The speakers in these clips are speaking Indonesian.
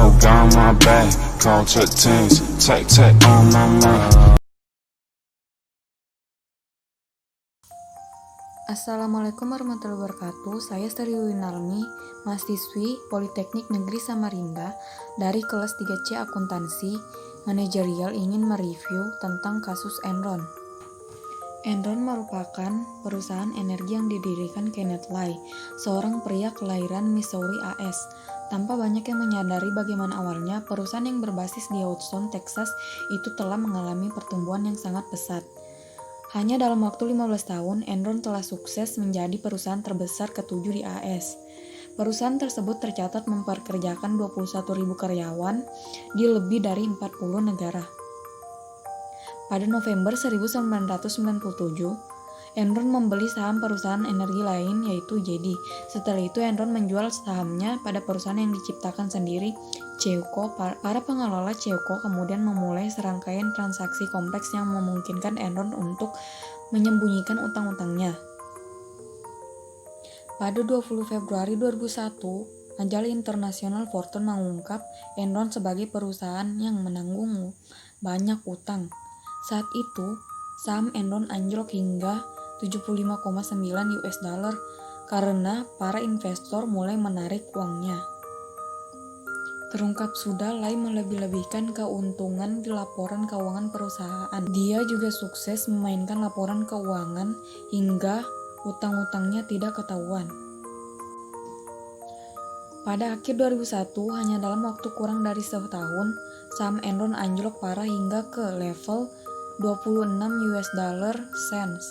know God my back, call check teams, tech on my mind. Assalamualaikum warahmatullahi wabarakatuh. Saya Sri Winarni, mahasiswi Politeknik Negeri Samarinda dari kelas 3C Akuntansi Manajerial, ingin mereview tentang kasus Enron. Enron merupakan perusahaan energi yang didirikan Kenneth Lay, seorang pria kelahiran Missouri, AS. Tanpa banyak yang menyadari bagaimana awalnya, perusahaan yang berbasis di Houston, Texas itu telah mengalami pertumbuhan yang sangat pesat. Hanya dalam waktu 15 tahun, Enron telah sukses menjadi perusahaan terbesar ke-7 di AS. Perusahaan tersebut tercatat memperkerjakan 21.000 karyawan di lebih dari 40 negara. Pada November 1997, Enron membeli saham perusahaan energi lain yaitu JD. Setelah itu Enron menjual sahamnya pada perusahaan yang diciptakan sendiri, Ceuco. Para pengelola Ceuco kemudian memulai serangkaian transaksi kompleks yang memungkinkan Enron untuk menyembunyikan utang-utangnya. Pada 20 Februari 2001, majalah internasional Fortune mengungkap Enron sebagai perusahaan yang menanggung banyak utang. Saat itu, saham Enron anjlok hingga 75,9 US dollar karena para investor mulai menarik uangnya. Terungkap sudah Lay melebih-lebihkan keuntungan di laporan keuangan perusahaan. Dia juga sukses memainkan laporan keuangan hingga utang-utangnya tidak ketahuan. Pada akhir 2001, hanya dalam waktu kurang dari setahun, saham Enron anjlok parah hingga ke level 26 US dollar cents.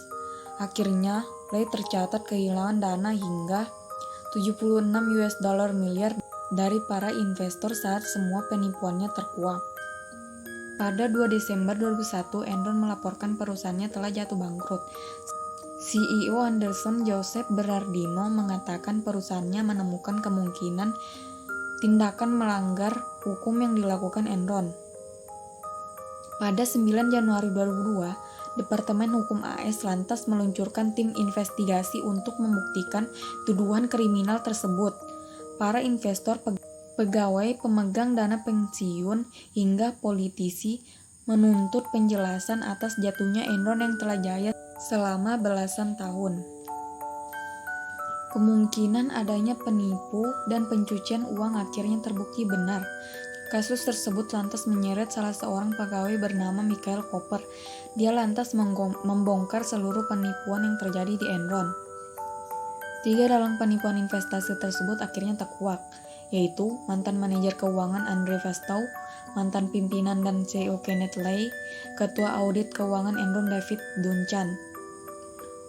Akhirnya, Lay tercatat kehilangan dana hingga 76 US dollar miliar dari para investor saat semua penipuannya terkuak. Pada 2 Desember 2001, Enron melaporkan perusahaannya telah jatuh bangkrut. CEO Anderson Joseph Berardino mengatakan perusahaannya menemukan kemungkinan tindakan melanggar hukum yang dilakukan Enron. Pada 9 Januari 2002, Departemen Hukum AS lantas meluncurkan tim investigasi untuk membuktikan tuduhan kriminal tersebut. Para investor, pegawai pemegang dana pensiun, hingga politisi menuntut penjelasan atas jatuhnya Enron yang telah jaya selama belasan tahun. Kemungkinan adanya penipu dan pencucian uang akhirnya terbukti benar. Kasus tersebut lantas menyeret salah seorang pegawai bernama Michael Cooper. Dia lantas membongkar seluruh penipuan yang terjadi di Enron. 3 dalam penipuan investasi tersebut akhirnya terkuak, yaitu mantan manajer keuangan Andre Fastow, mantan pimpinan dan CEO Kenneth Lay, ketua audit keuangan Enron David Duncan.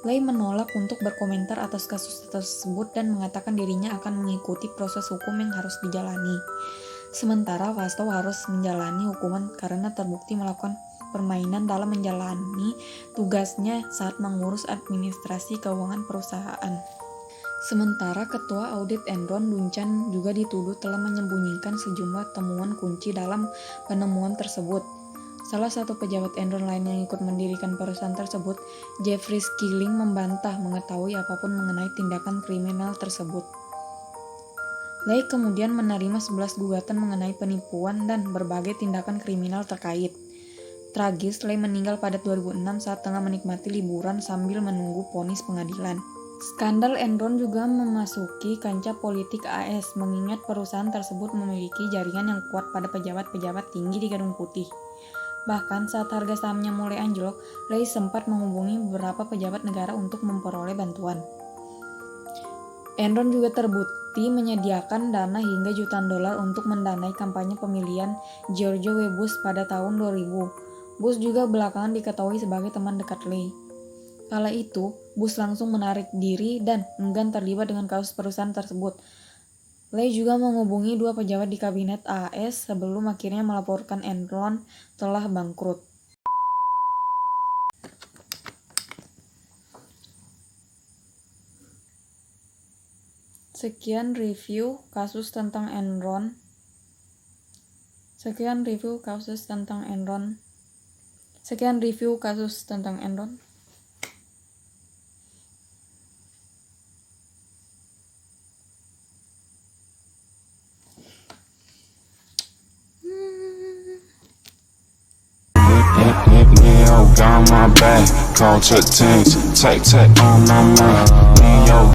Lay menolak untuk berkomentar atas kasus tersebut dan mengatakan dirinya akan mengikuti proses hukum yang harus dijalani. Sementara Fastow harus menjalani hukuman karena terbukti melakukan permainan dalam menjalani tugasnya saat mengurus administrasi keuangan perusahaan. Sementara ketua audit Enron Duncan juga dituduh telah menyembunyikan sejumlah temuan kunci dalam penemuan tersebut. Salah satu pejabat Enron lain yang ikut mendirikan perusahaan tersebut, Jeffrey Skilling, membantah mengetahui apapun mengenai tindakan kriminal tersebut. Lay kemudian menerima 11 gugatan mengenai penipuan dan berbagai tindakan kriminal terkait. Tragis, Lay meninggal pada 2006 saat tengah menikmati liburan sambil menunggu vonis pengadilan. Skandal Enron juga memasuki kancah politik AS, mengingat perusahaan tersebut memiliki jaringan yang kuat pada pejabat-pejabat tinggi di Gedung Putih. Bahkan saat harga sahamnya mulai anjlok, Lay sempat menghubungi beberapa pejabat negara untuk memperoleh bantuan. Enron juga terbukti menyediakan dana hingga jutaan dolar untuk mendanai kampanye pemilihan George W. Bush pada tahun 2000. Bush juga belakangan diketahui sebagai teman dekat Lay. Kala itu, Bush langsung menarik diri dan enggan terlibat dengan kasus perusahaan tersebut. Lay juga menghubungi 2 pejabat di kabinet AS sebelum akhirnya melaporkan Enron telah bangkrut. Sekian review kasus tentang Enron. Sekian review kasus tentang Enron. Neo got my back, culture things, tech on my mind. Neo